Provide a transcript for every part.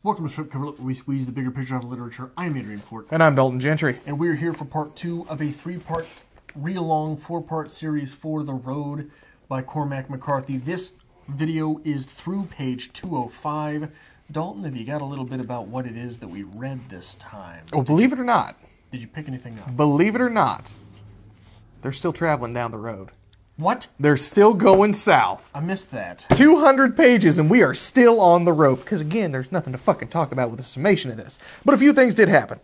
Welcome to Strip Cover, where we squeeze the bigger picture out of literature. I'm Adrian Fort. And I'm Dalton Gentry. And we're here for part 2 of a 3-part, read-along, 4-part series for The Road by Cormac McCarthy. This video is through page 205. Dalton, have you got a little bit about what it is that we read this time? Oh, believe it or not. Did you pick anything up? Believe it or not, they're still traveling down the road. What? They're still going south. I missed that. 200 pages and we are still on the road. Because again, there's nothing to fucking talk about with the summation of this. But a few things did happen.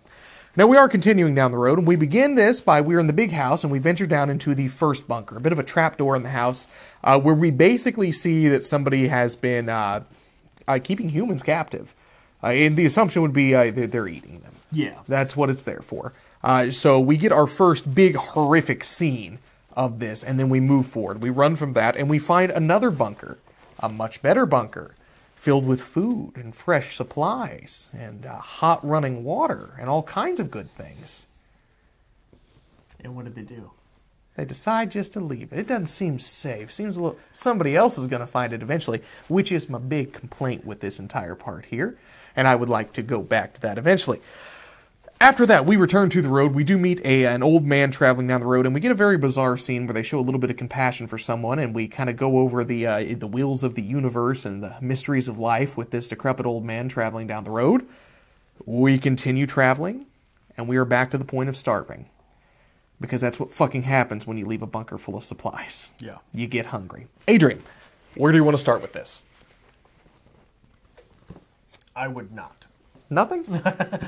Now we are continuing down the road, and we begin this by we're in the big house and we venture down into the first bunker. A bit of a trapdoor in the house where we basically see that somebody has been keeping humans captive. And the assumption would be they're eating them. Yeah. That's what it's there for. So we get our first big horrific scene of this, and then we move forward. We run from that, and we find another bunker, a much better bunker, filled with food and fresh supplies and hot running water and all kinds of good things. And what did they do? They decide just to leave it. It doesn't seem safe. Seems a little somebody else is going to find it eventually, which is my big complaint with this entire part here, and I would like to go back to that eventually. After that, we return to the road. We do meet an old man traveling down the road, and we get a very bizarre scene where they show a little bit of compassion for someone, and we kind of go over the wheels of the universe and the mysteries of life with this decrepit old man traveling down the road. We continue traveling, and we are back to the point of starving. Because that's what fucking happens when you leave a bunker full of supplies. Yeah. You get hungry. Adrian, where do you want to start with this? I would not. Nothing?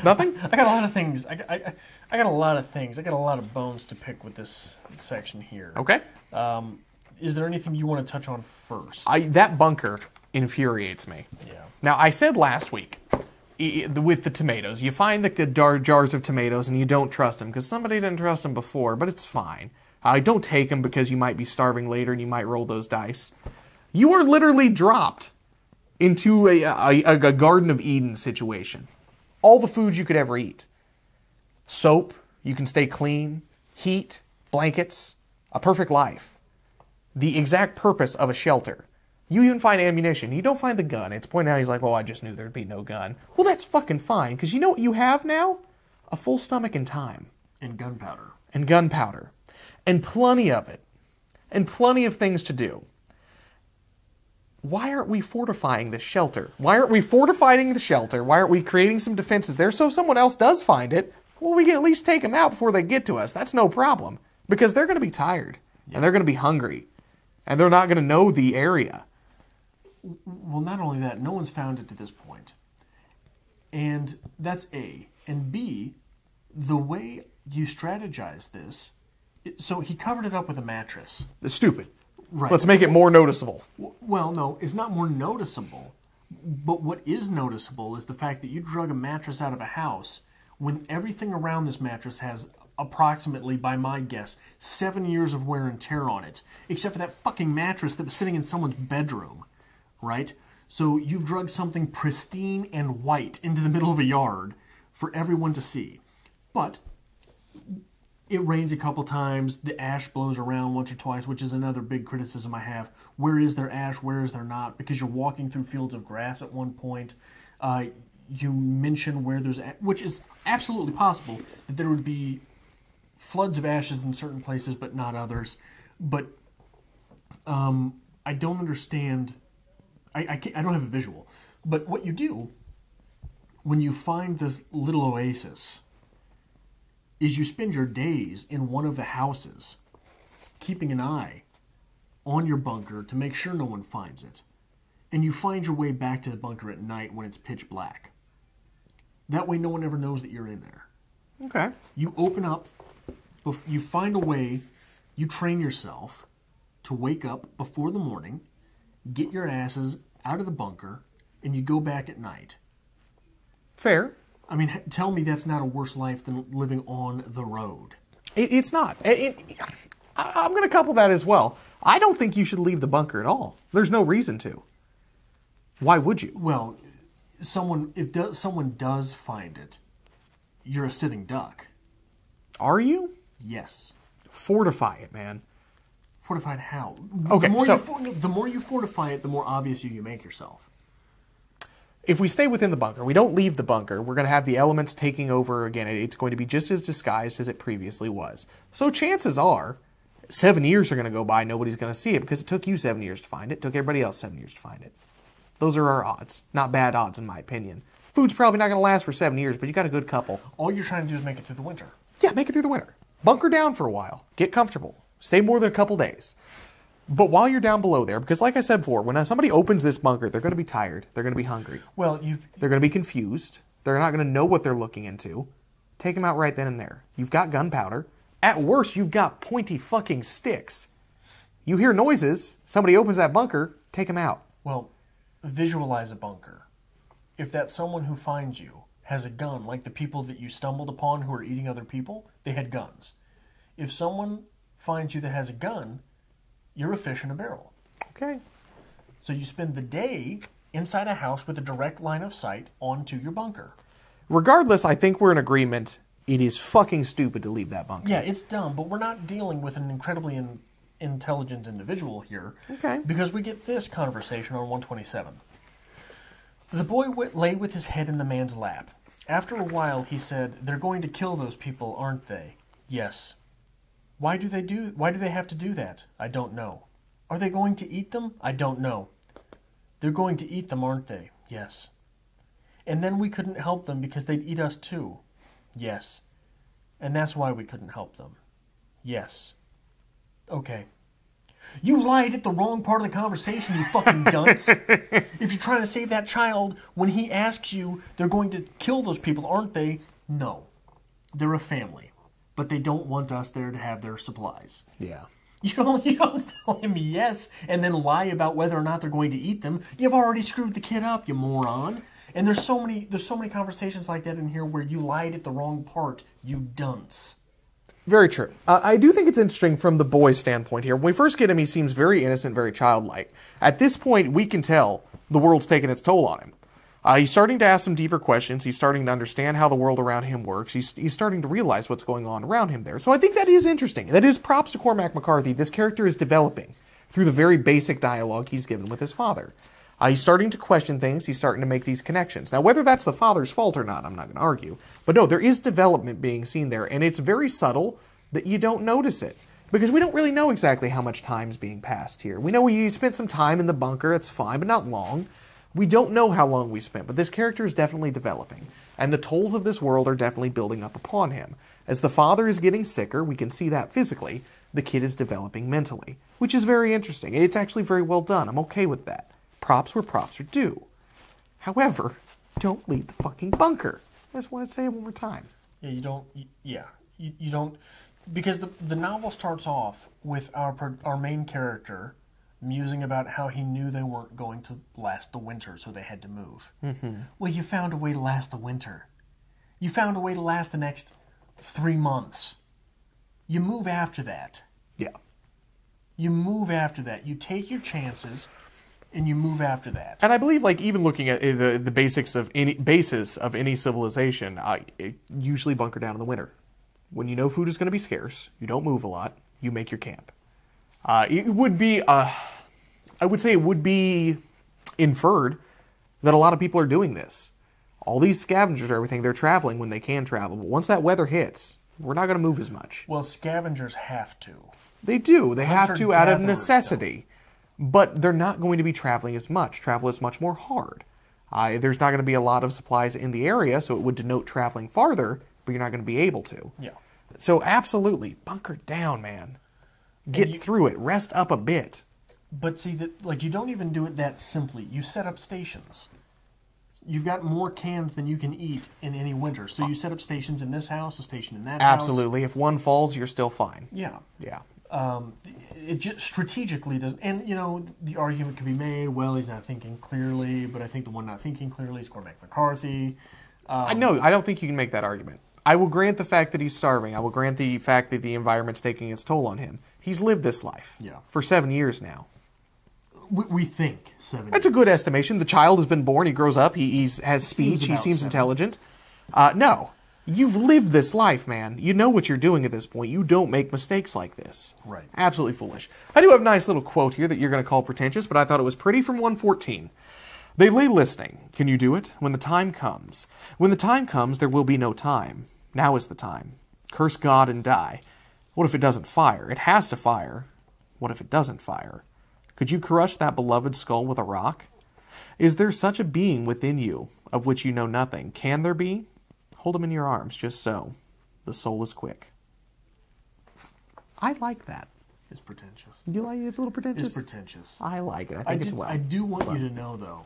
Nothing? I got a lot of things. I got a lot of things. I got a lot of bones to pick with this section here. Okay. Is there anything you want to touch on first? That bunker infuriates me. Yeah. Now, I said last week, with the tomatoes, you find the jars of tomatoes and you don't trust them because somebody didn't trust them before, but it's fine. Don't take them because you might be starving later and you might roll those dice. You are literally dropped into a Garden of Eden situation. All the foods you could ever eat. Soap, you can stay clean, heat, blankets, a perfect life. The exact purpose of a shelter. You even find ammunition. You don't find the gun. It's pointed out, he's like, well, I just knew there'd be no gun. Well, that's fucking fine, because you know what you have now? A full stomach and time. And gunpowder. And gunpowder. And plenty of it. And plenty of things to do. Why aren't we fortifying this shelter? Why aren't we fortifying the shelter? Why aren't we creating some defenses there so if someone else does find it, well, we can at least take them out before they get to us. That's no problem. Because they're going to be tired. Yeah. And they're going to be hungry. And they're not going to know the area. Well, not only that, no one's found it to this point. And that's A. And B, the way you strategize this, so he covered it up with a mattress. It's stupid. Right. Let's make it more noticeable. Well, no, it's not more noticeable. But what is noticeable is the fact that you drug a mattress out of a house when everything around this mattress has approximately, by my guess, 7 years of wear and tear on it. Except for that fucking mattress that was sitting in someone's bedroom. Right? So you've drugged something pristine and white into the middle of a yard for everyone to see. But it rains a couple times, the ash blows around once or twice, which is another big criticism I have. Where is there ash, where is there not? Because you're walking through fields of grass at one point. You mention where there's, which is absolutely possible, that there would be floods of ashes in certain places, but not others. But I don't understand. I don't have a visual. But what you do when you find this little oasis is you spend your days in one of the houses keeping an eye on your bunker to make sure no one finds it. And you find your way back to the bunker at night when it's pitch black. That way no one ever knows that you're in there. Okay. You open up, you find a way, you train yourself to wake up before the morning, get your asses out of the bunker, and you go back at night. Fair. I mean, tell me that's not a worse life than living on the road. It's not. I'm going to couple that as well. I don't think you should leave the bunker at all. There's no reason to. Why would you? Well, if someone does find it, you're a sitting duck. Are you? Yes. Fortify it, man. Fortified how? Okay, the more you fortify it, the more obvious you make yourself. if we stay within the bunker, we don't leave the bunker, we're going to have the elements taking over again. It's going to be just as disguised as it previously was. So chances are, 7 years are going to go by, nobody's going to see it because it took you 7 years to find it. It took everybody else 7 years to find it. Those are our odds. Not bad odds, in my opinion. Food's probably not going to last for 7 years, but you got a good couple. All you're trying to do is make it through the winter. Yeah, make it through the winter. Bunker down for a while. Get comfortable. Stay more than a couple days. But while you're down below there, because like I said before, when somebody opens this bunker, they're going to be tired. They're going to be hungry. Well, They're going to be confused. They're not going to know what they're looking into. Take them out right then and there. You've got gunpowder. At worst, you've got pointy fucking sticks. You hear noises. Somebody opens that bunker. Take them out. Well, visualize a bunker. If that someone who finds you has a gun, like the people that you stumbled upon who are eating other people, they had guns. If someone finds you that has a gun, you're a fish in a barrel. Okay. So you spend the day inside a house with a direct line of sight onto your bunker. Regardless, I think we're in agreement. It is fucking stupid to leave that bunker. Yeah, it's dumb, but we're not dealing with an incredibly intelligent individual here. Okay. Because we get this conversation on 127. The boy lay with his head in the man's lap. After a while, he said, "They're going to kill those people, aren't they?" "Yes." Why do they have to do that?" "I don't know." "Are they going to eat them?" "I don't know." "They're going to eat them, aren't they?" "Yes." "And then we couldn't help them because they'd eat us too." "Yes." "And that's why we couldn't help them." "Yes." "Okay." You lied at the wrong part of the conversation, you fucking dunce. If you're trying to save that child, when he asks you, they're going to kill those people, aren't they? No. They're a family. But they don't want us there to have their supplies. Yeah. You don't tell him yes and then lie about whether or not they're going to eat them. You've already screwed the kid up, you moron. And there's so many conversations like that in here where you lied at the wrong part, you dunce. Very true. I do think it's interesting from the boy's standpoint here. When we first get him, he seems very innocent, very childlike. At this point, we can tell the world's taken its toll on him. He's starting to ask some deeper questions. He's starting to understand how the world around him works. He's starting to realize what's going on around him there. So I think that is interesting. That is props to Cormac McCarthy. This character is developing through the very basic dialogue he's given with his father. He's starting to question things. He's starting to make these connections. Now, whether that's the father's fault or not, I'm not going to argue. But no, there is development being seen there, and it's very subtle that you don't notice it. Because we don't really know exactly how much time's being passed here. We know he spent some time in the bunker, it's fine, but not long. We don't know how long we spent, but this character is definitely developing. And the tolls of this world are definitely building up upon him. As the father is getting sicker, we can see that physically. The kid is developing mentally, which is very interesting. It's actually very well done. I'm okay with that. Props where props are due. However, don't leave the fucking bunker. I just want to say it one more time. Yeah, you don't... Because the novel starts off with our main character musing about how he knew they weren't going to last the winter, so they had to move. Mm-hmm. Well, you found a way to last the winter. You found a way to last the next 3 months. You move after that. Yeah. You move after that. You take your chances, and you move after that. And I believe, like, even looking at the basics of any basis of any civilization, usually bunker down in the winter. When you know food is going to be scarce, you don't move a lot, you make your camp. It would be, I would say it would be inferred that a lot of people are doing this. All these scavengers, everything, they're traveling when they can travel. But once that weather hits, we're not going to move as much. Well, scavengers have to. They do. They have to out of necessity. But they're not going to be traveling as much. Travel is much more hard. There's not going to be a lot of supplies in the area, so it would denote traveling farther, but you're not going to be able to. Yeah. So absolutely, bunker down, man. Get through it. Rest up a bit. But see, you don't even do it that simply. You set up stations. You've got more cans than you can eat in any winter. So you set up stations in this house, a station in that house. Absolutely. If one falls, you're still fine. Yeah. Yeah. It just strategically does. And, the argument could be made, well, he's not thinking clearly, but I think the one not thinking clearly is Cormac McCarthy. I don't think you can make that argument. I will grant the fact that he's starving. I will grant the fact that the environment's taking its toll on him. He's lived this life for 7 years now. We think 7 years. That's a good estimation. The child has been born. He grows up. He has speech. He seems intelligent. No. You've lived this life, man. You know what you're doing at this point. You don't make mistakes like this. Right. Absolutely foolish. I do have a nice little quote here that you're going to call pretentious, but I thought it was pretty from 114. They lay listening. Can you do it? When the time comes. When the time comes, there will be no time. Now is the time. Curse God and die. What if it doesn't fire? It has to fire. What if it doesn't fire? Could you crush that beloved skull with a rock? Is there such a being within you, of which you know nothing? Can there be? Hold him in your arms, just so. The soul is quick. I like that. It's pretentious. You like it? It's a little pretentious? It's pretentious. I like it. I think it's well. I do want you to know, though,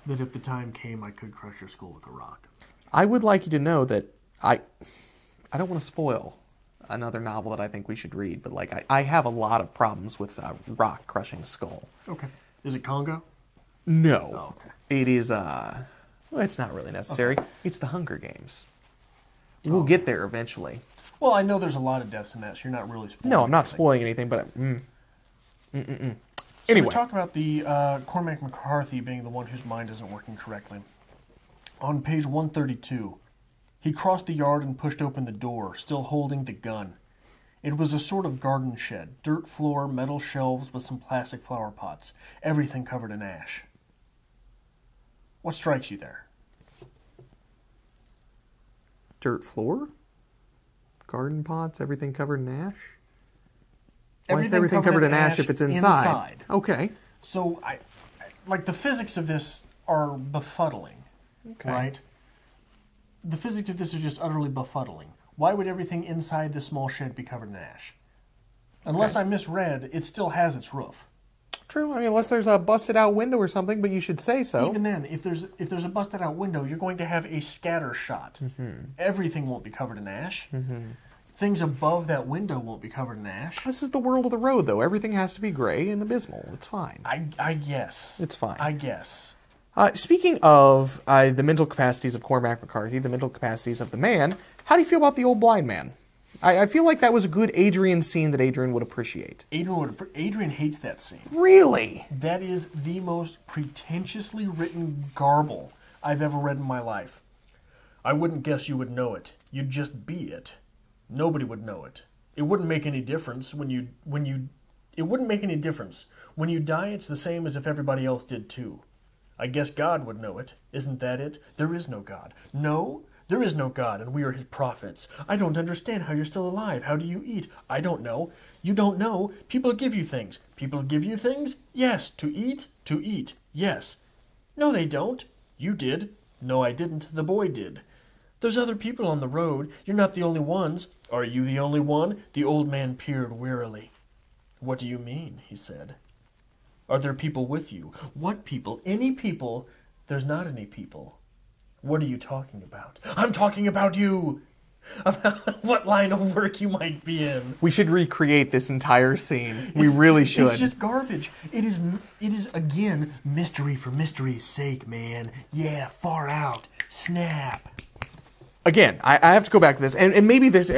that if the time came, I could crush your skull with a rock. I would like you to know that I don't want to spoil another novel that I think we should read, but like I have a lot of problems with rock crushing skull. Okay. Is it Congo? No. Oh, okay. It is, well, it's not really necessary. Okay. It's the Hunger Games. We'll get there eventually. Well, I know there's a lot of deaths in that, so you're not really spoiling No, I'm not spoiling anything, but... So anyway. we talked about the Cormac McCarthy being the one whose mind isn't working correctly. On page 132, he crossed the yard and pushed open the door, still holding the gun. It was a sort of garden shed, dirt floor, metal shelves with some plastic flower pots, everything covered in ash. What strikes you there? Dirt floor? Garden pots, everything covered in ash? Why is everything covered in ash if it's inside? Okay. So, like, the physics of this are befuddling, right? The physics of this is just utterly befuddling. Why would everything inside this small shed be covered in ash? Unless I misread, it still has its roof. True. I mean, unless there's a busted-out window or something, but you should say so. Even then, if there's a busted-out window, you're going to have a scatter shot. Everything won't be covered in ash. Things above that window won't be covered in ash. This is the world of the road, though. Everything has to be gray and abysmal. It's fine. I guess. It's fine. I guess. Speaking of the mental capacities of Cormac McCarthy, the mental capacities of the man, how do you feel about the old blind man? I feel like that was a good Adrian scene that Adrian would appreciate. Adrian hates that scene. Really? That is the most pretentiously written garble I've ever read in my life. I wouldn't guess you would know it. You'd just be it. Nobody would know it. It wouldn't make any difference it wouldn't make any difference. When you die, it's the same as if everybody else did too. I guess God would know it. Isn't that it? There is no God. No? There is no God, and we are his prophets. I don't understand how you're still alive. How do you eat? I don't know. You don't know. People give you things. People give you things? Yes. To eat? To eat. Yes. No, they don't. You did. No, I didn't. The boy did. There's other people on the road. You're not the only ones. Are you the only one? The old man peered wearily. What do you mean? He said. Are there people with you? What people? Any people? There's not any people. What are you talking about? I'm talking about you! About what line of work you might be in. We should recreate this entire scene. We really should. It's just garbage. It is again, mystery for mystery's sake, man. Yeah, far out. Snap. Again, I have to go back to this, and maybe this...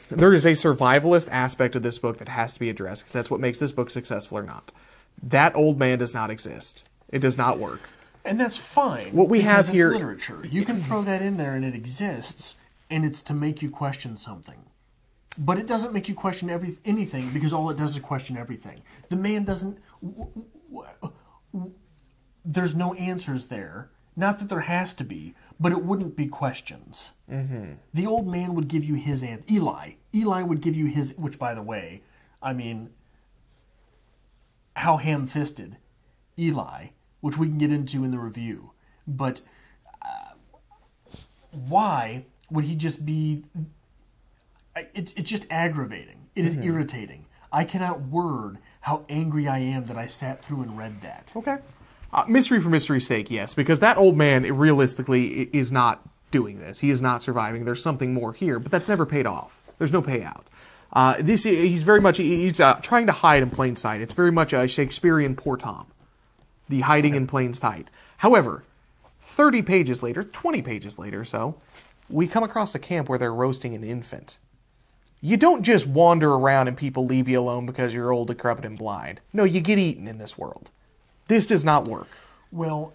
there is a survivalist aspect of this book that has to be addressed, because that's what makes this book successful or not. That old man does not exist. It does not work. And that's fine. What we have here... It's literature. You can throw that in there and it exists, and it's to make you question something. But it doesn't make you question anything, because all it does is question everything. The man doesn't... There's no answers there. Not that there has to be, but it wouldn't be questions. The old man would give you his answer. Eli would give you his... Which, by the way, I mean... How ham-fisted. Eli... which we can get into in the review. But why would he just be... It's just aggravating. It is irritating. I cannot word how angry I am that I sat through and read that. Okay. Mystery for mystery's sake, yes, because that old man realistically is not doing this. He is not surviving. There's something more here, but that's never paid off. There's no payout. He's very much... He's trying to hide in plain sight. It's very much a Shakespearean Poor Tom. The hiding in plain sight. However, 30 pages later, 20 pages later so, we come across a camp where they're roasting an infant. You don't just wander around and people leave you alone because you're old, decrepit, and blind. No, you get eaten in this world. This does not work. Well,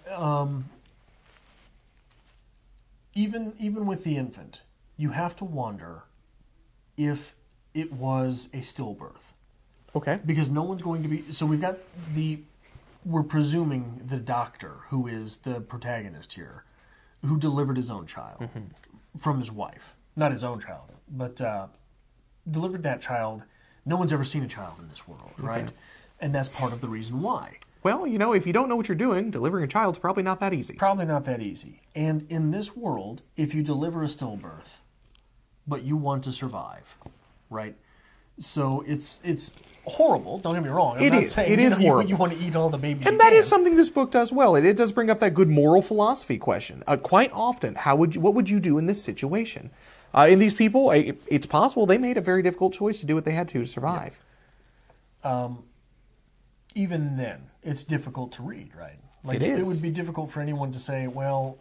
even with the infant, you have to wonder if it was a stillbirth. Okay. Because no one's going to be... So we've got the we're presuming the doctor, who is the protagonist here, who delivered his own child from his wife. Not his own child, but delivered that child. No one's ever seen a child in this world, right? And that's part of the reason why. Well, you know, if you don't know what you're doing, delivering a child's probably not that easy. Probably not that easy. And in this world, if you deliver a stillbirth, but you want to survive, right? So it's horrible. Don't get me wrong. It is horrible. You want to eat all the babies. And that is something this book does well. It does bring up that good moral philosophy question. Quite often, what would you do in this situation? In these people, it's possible they made a very difficult choice to do what they had to survive. Yeah. Even then, it's difficult to read, right? It is. It would be difficult for anyone to say, well,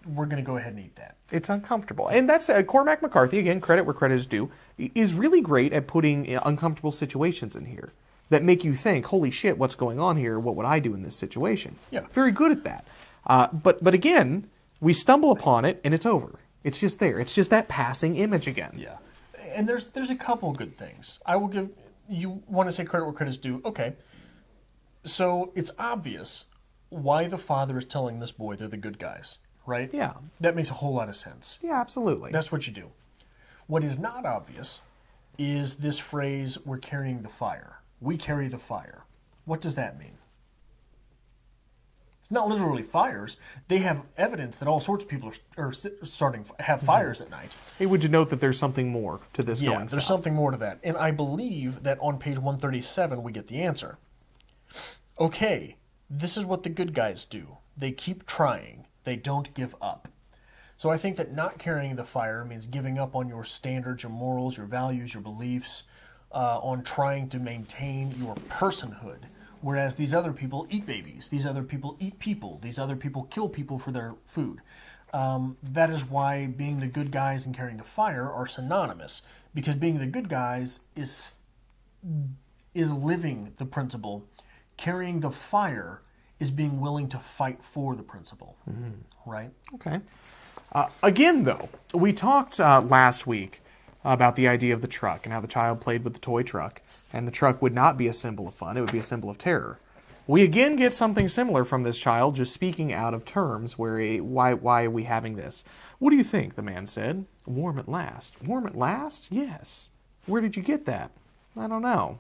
we're going to go ahead and eat that. It's uncomfortable. And that's Cormac McCarthy, again, credit where credit is due, is really great at putting uncomfortable situations in here that make you think, holy shit, what's going on here? What would I do in this situation? Yeah. Very good at that. But again, we stumble upon it and it's over. It's just there. It's just that passing image again. Yeah. And there's a couple good things. I will give... You want to say credit where credit's due? Okay. So it's obvious why the father is telling this boy they're the good guys, right? Yeah. That makes a whole lot of sense. Yeah, absolutely. That's what you do. What is not obvious is this phrase, we're carrying the fire. We carry the fire. What does that mean? It's not literally fires. They have evidence that all sorts of people are starting have fires at night. It would denote that there's something more to this going south. There's something more to that. And I believe that on page 137 we get the answer. Okay, this is what the good guys do. They keep trying. They don't give up. So I think that not carrying the fire means giving up on your standards, your morals, your values, your beliefs, on trying to maintain your personhood. Whereas these other people eat babies. These other people eat people. These other people kill people for their food. That is why being the good guys and carrying the fire are synonymous. Because being the good guys is living the principle. Carrying the fire is being willing to fight for the principle. Right? Okay. Again, though, we talked last week about the idea of the truck and how the child played with the toy truck, and the truck would not be a symbol of fun, it would be a symbol of terror. We again get something similar from this child, just speaking out of terms, where why are we having this? What do you think, the man said. Warm at last. Warm at last? Yes. Where did you get that? I don't know.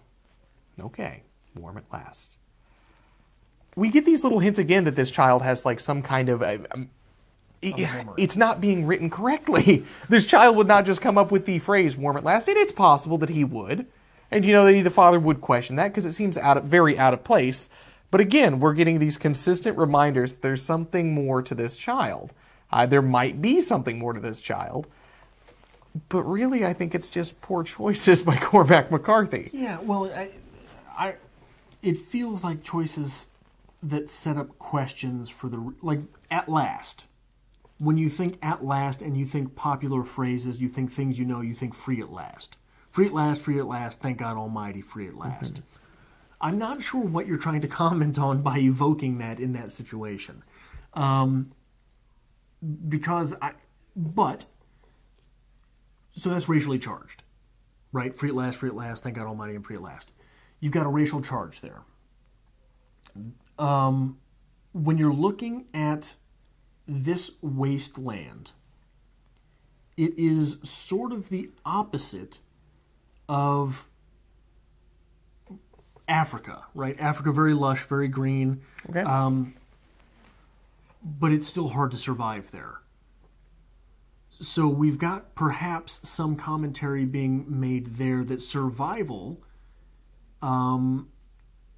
Okay, warm at last. We get these little hints again that this child has like some kind of... it's not being written correctly. This child would not just come up with the phrase warm at last, and it's possible that he would. And you know, the father would question that because it seems very out of place. But again, we're getting these consistent reminders that there's something more to this child. There might be something more to this child. But really, I think it's just poor choices by Cormac McCarthy. Yeah, well, it feels like choices that set up questions for at last. When you think at last and you think popular phrases, you think things you know, you think free at last. Free at last, free at last, thank God Almighty, free at last. I'm not sure what you're trying to comment on by evoking that in that situation. So that's racially charged, right? Free at last, thank God Almighty, and free at last. You've got a racial charge there. When you're looking at this wasteland, it is sort of the opposite of Africa, right? Africa, very lush, very green. Okay. But it's still hard to survive there. So we've got perhaps some commentary being made there that survival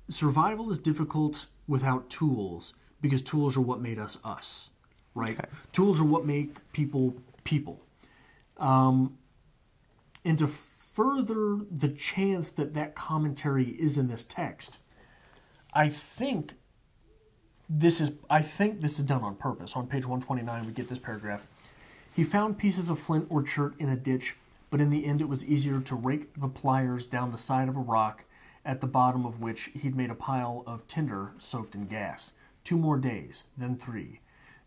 is difficult without tools, because tools are what made us us. Right? Okay. Tools are what make people people. And to further the chance that commentary is in this text, I think this is done on purpose. On page 129, we get this paragraph. He found pieces of flint or chert in a ditch, but in the end it was easier to rake the pliers down the side of a rock, at the bottom of which he'd made a pile of tinder soaked in gas. 2 more days, then 3.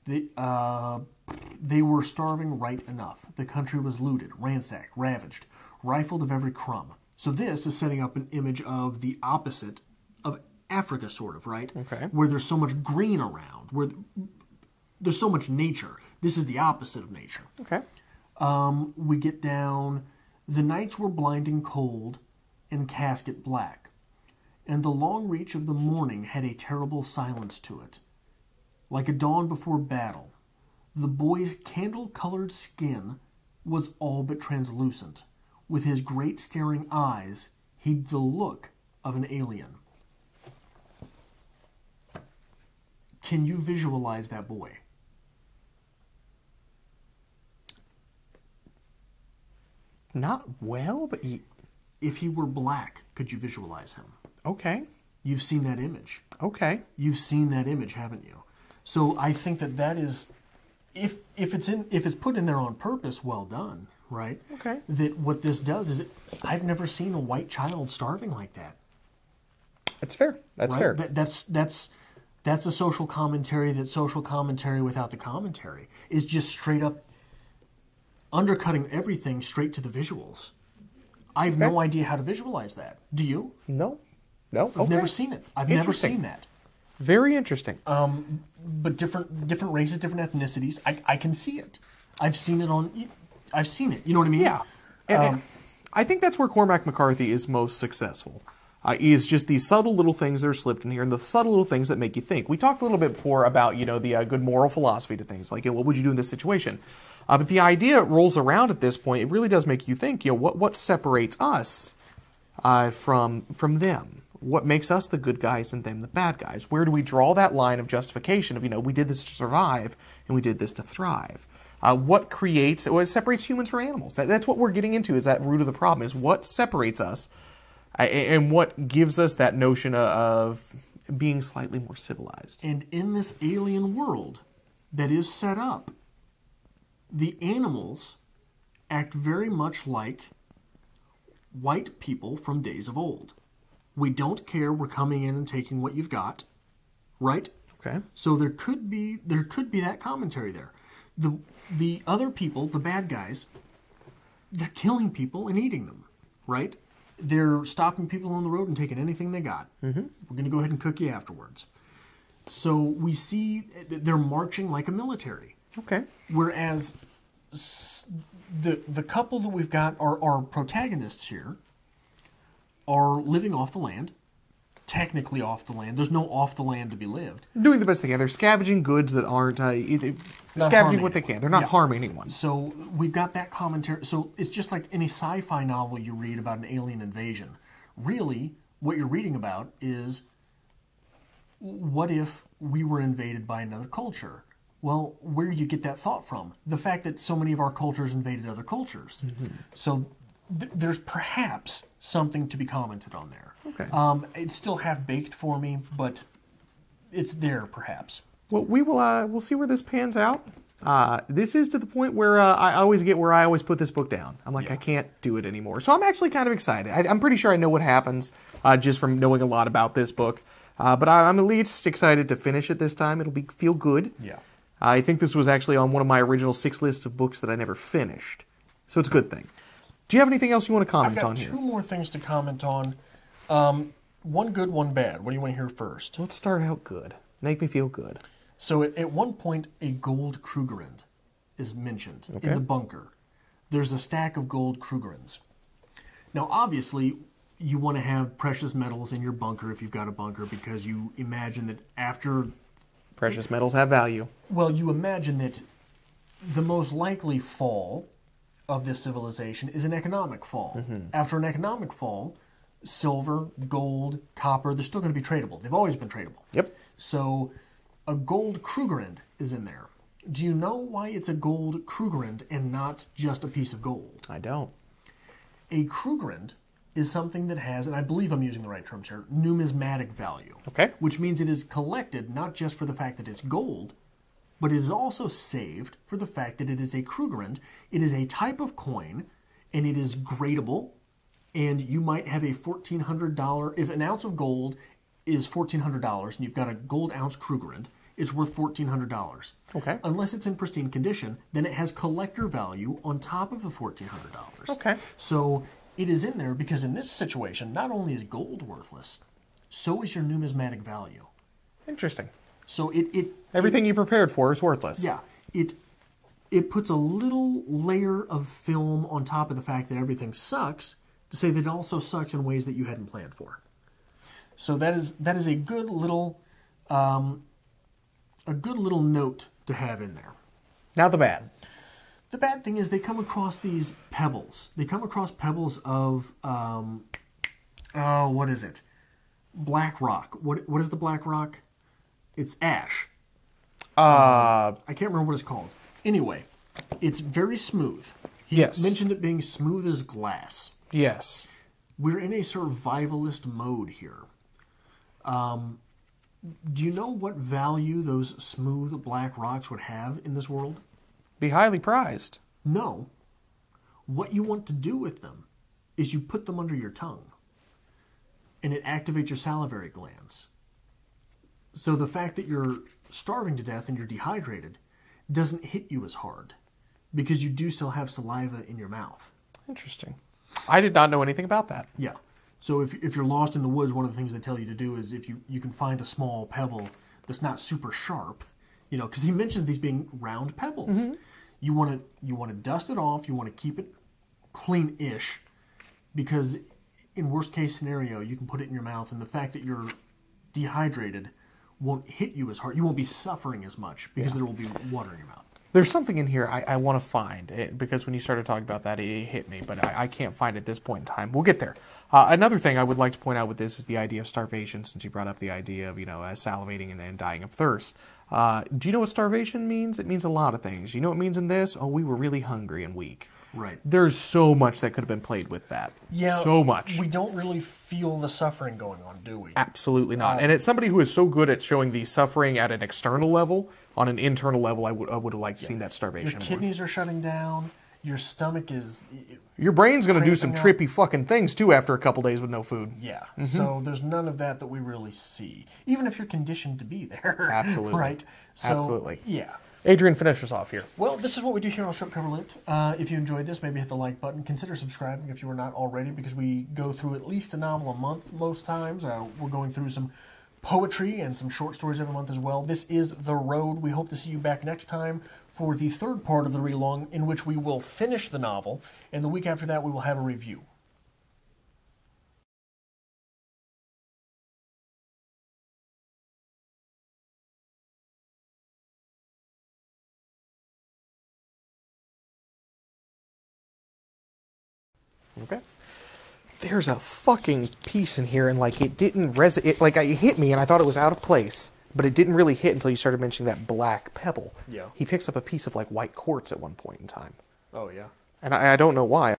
They were starving right enough. The country was looted, ransacked, ravaged, rifled of every crumb. So this is setting up an image of the opposite of Africa, sort of, right? Okay. Where there's so much green around, where there's so much nature. This is the opposite of nature. Okay. We get down, the nights were blinding cold and casket black, and the long reach of the morning had a terrible silence to it. Like a dawn before battle, the boy's candle-colored skin was all but translucent. With his great staring eyes, he'd the look of an alien. Can you visualize that boy? Not well, but If he were black, could you visualize him? okay. You've seen that image. Okay. You've seen that image, haven't you? So I think that is, if it's put in there on purpose, well done, right? Okay. That what this does is, I've never seen a white child starving like that. That's fair. That's Right? fair. That's a social commentary. That social commentary without the commentary is just straight up undercutting everything straight to the visuals. I have no idea how to visualize that. Do you? No. No. I've never seen it. I've never Interesting. seen that. Very interesting. But different races, different ethnicities. I can see it. I've seen it. You know what I mean? Yeah. And I think that's where Cormac McCarthy is most successful. Is just these subtle little things that are slipped in here, and the subtle little things that make you think. We talked a little bit before about, the good moral philosophy to things, like, what would you do in this situation? But the idea rolls around at this point. It really does make you think, what separates us from them? What makes us the good guys and them the bad guys? Where do we draw that line of justification of, we did this to survive and we did this to thrive? What separates humans from animals? That's what we're getting into, is that root of the problem, is what separates us and what gives us that notion of being slightly more civilized. And in this alien world that is set up, the animals act very much like white people from days of old. We don't care. We're coming in and taking what you've got, right? Okay. So there could be that commentary there. The other people, the bad guys, they're killing people and eating them, right? They're stopping people on the road and taking anything they got. Mm-hmm. We're going to go ahead and cook you afterwards. So we see they're marching like a military. Okay. Whereas the couple that we've got, our protagonists here, are living off the land, technically off the land. There's no off the land to be lived. Doing the best they can. They're scavenging goods that aren't scavenging what they can. They're not harming anyone. So we've got that commentary. So it's just like any sci-fi novel you read about an alien invasion. Really, what you're reading about is, what if we were invaded by another culture? Well, where do you get that thought from? The fact that so many of our cultures invaded other cultures. Mm-hmm. So there's perhaps something to be commented on there. Okay. It's still half-baked for me, but it's there, perhaps. Well, we'll see where this pans out. This is to the point where I always put this book down. I'm like, I can't do it anymore. So I'm actually kind of excited. I'm pretty sure I know what happens just from knowing a lot about this book. But I'm at least excited to finish it this time. It'll feel good. Yeah. I think this was actually on one of my original 6 lists of books that I never finished. So it's a good thing. Do you have anything else you want to comment on here? I've got 2 more things to comment on. One good, one bad. What do you want to hear first? Let's start out good. Make me feel good. So at one point, a gold Krugerrand is mentioned in the bunker. There's a stack of gold Krugerrands. Now, obviously, you want to have precious metals in your bunker if you've got a bunker, because you imagine that after... Precious metals have value. Well, you imagine that the most likely fall of this civilization is an economic fall. Mm-hmm. After an economic fall, silver, gold, copper, they're still going to be tradable. They've always been tradable. Yep. So a gold Krugerrand is in there. Do you know why it's a gold Krugerrand and not just a piece of gold? I don't. A Krugerrand is something that has, and I believe I'm using the right terms here, numismatic value. Okay. Which means it is collected not just for the fact that it's gold, but it is also saved for the fact that it is a Krugerrand. It is a type of coin, and it is gradable, and you might have a $1,400, if an ounce of gold is $1,400, and you've got a gold ounce Krugerrand, it's worth $1,400. Okay. Unless it's in pristine condition, then it has collector value on top of the $1,400. Okay. So it is in there because in this situation, not only is gold worthless, so is your numismatic value. Interesting. So everything you prepared for is worthless. Yeah. It puts a little layer of film on top of the fact that everything sucks to say that it also sucks in ways that you hadn't planned for. So that is a good little note to have in there. Now the bad. The bad thing is they come across these pebbles. They come across pebbles of what is it? Black rock. What is the black rock? It's ash. I can't remember what it's called. Anyway, it's very smooth. He mentioned it being smooth as glass. Yes. We're in a survivalist mode here. Do you know what value those smooth black rocks would have in this world? Be highly prized. No. What you want to do with them is you put them under your tongue, and it activates your salivary glands. So the fact that you're starving to death and you're dehydrated doesn't hit you as hard because you do still have saliva in your mouth. Interesting. I did not know anything about that. Yeah. So if you're lost in the woods, one of the things they tell you to do is if you can find a small pebble that's not super sharp, because he mentions these being round pebbles. Mm-hmm. You want to dust it off. You want to keep it clean-ish because in worst case scenario, you can put it in your mouth, and the fact that you're dehydrated won't hit you as hard. You won't be suffering as much because there will be water in your mouth. There's something in here I want to find because when you started talking about that, it hit me, but I can't find it at this point in time. We'll get there. Another thing I would like to point out with this is the idea of starvation, since you brought up the idea of, salivating and then dying of thirst. Do you know what starvation means? It means a lot of things. You know what it means in this? Oh, we were really hungry and weak. Right. There's so much that could have been played with that. Yeah. So much. We don't really feel the suffering going on, do we? Absolutely not. And it's somebody who is so good at showing the suffering at an external level, on an internal level, I would have liked to seen that starvation. Your kidneys are shutting down. Your stomach is... Your brain's going to do some trippy fucking things, too, after a couple days with no food. Yeah. Mm-hmm. So there's none of that we really see. Even if you're conditioned to be there. Absolutely. Right? So, absolutely. Yeah. Adrian, finish us off here. Well, this is what we do here on Short Cover Lit. If you enjoyed this, maybe hit the like button. Consider subscribing if you are not already, because we go through at least a novel a month most times. We're going through some poetry and some short stories every month as well. This is The Road. We hope to see you back next time for the third part of the read-along, in which we will finish the novel, and the week after that we will have a review. Okay. There's a fucking piece in here, and it didn't resonate. It hit me, and I thought it was out of place, but it didn't really hit until you started mentioning that black pebble. Yeah. He picks up a piece of white quartz at one point in time. Oh yeah. And I don't know why.